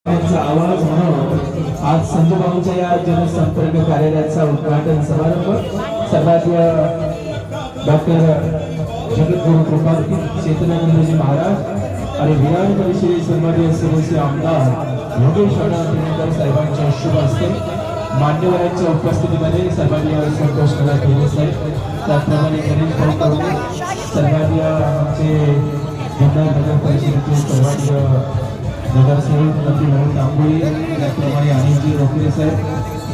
आवाज म्हणून आज संजूबाबूंच्या या जनसंपर्क कार्यालयाचा उद्घाटन समारंभ सर्वाध्य डॉक्टर जगद्गुरु कृपावती चेतनानंदजी महाराज आणि विराट परिषदेचे सन्माननीय सदस्य आमदार योगेश अण्णा साहेबांच्या शुभ हस्ते मान्यवरांच्या उपस्थितीमध्ये सर्वांनी संतोष करा केले साहेब त्याप्रमाणे गणेश भाऊ सर्वांनी आमचे नगर परिषदेचे सर्वांनी नगरसेवक मंत्री तांबोळी त्याप्रमाणे अनिलजी रोकडे साहेब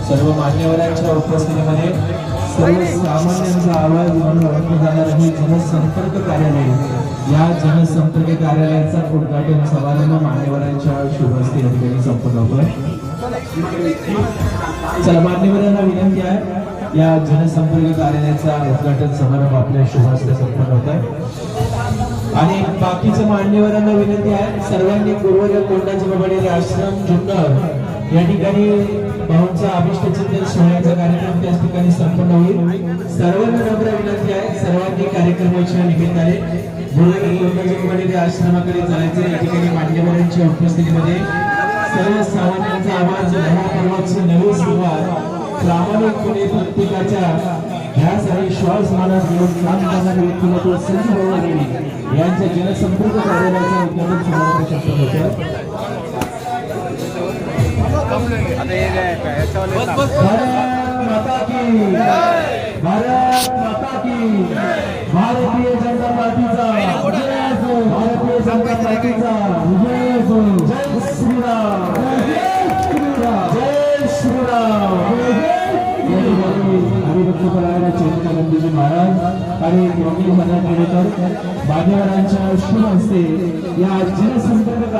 सर्व मान्यवरांच्या उपस्थितीमध्ये सर्वसामान्यांचा आवाज म्हणून ओळखलं जाणार हे जनसंपर्क कार्यालय या जनसंपर्क कार्यालयाचा उद्घाटन समारंभ मान्यवरांच्या शुभ हस्ते या ठिकाणी संपन्न होतोय। चला मान्यवरांना विनंती आहे या जनसंपर्क कार्यालयाचा उद्घाटन समारंभ आपल्या शुभ हस्ते संपन्न होतोय आणि बाकीच्या मान्यवरांना विनंती आहे सर्वांनी पूर्वज कोंडाजी बाबाडे आश्रम जुन्नर या ठिकाणी भाऊंचा अभिष्टचिंतन सोहळ्याचा कार्यक्रम त्याच ठिकाणी संपन्न होईल। सर्वांना नम्र विनंती आहे सर्वांनी कार्यक्रमाच्या निमित्ताने पूर्वज कोंडाजी बाबाडे आश्रमाकडे जायचे या ठिकाणी मान्यवरांच्या उपस्थितीमध्ये सर्व सामान्यांचा आवाज महापर्वाची नवी सुरुवात प्रामाणिकपणे प्रत्येकाच्या ध्यास आणि श्वास मानत घेऊन काम करणारे व्यक्तिमत्व संजू बाबा यांच्या जनसंपर्क कार्यालयाचा उद्घाटन समारंभ संपन्न होतो। भारत माता की भारतीय जनता पार्टीचा भारतीय जनता पार्टीचा जय हो जय श्रीराम जय श्रीराम चेतनानंदजी महाराज आणि योगी मान्यवरांच्या शुभ हस्ते या जनसंपर्क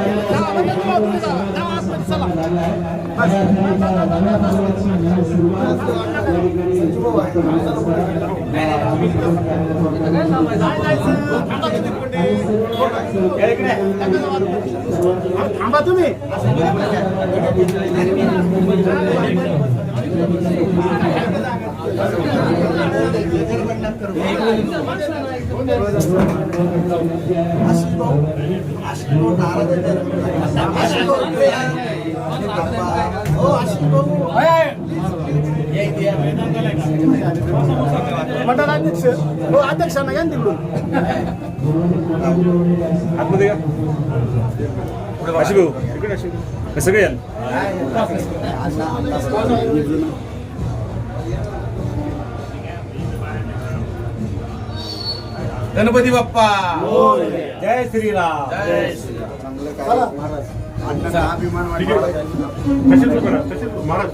मंडळाध्यक्ष हो अध्यक्षांना या तिकडून आतमध्ये सगळे या गणपती बाप्पा जय श्रीराम जय श्रीराम अभिमान महाराज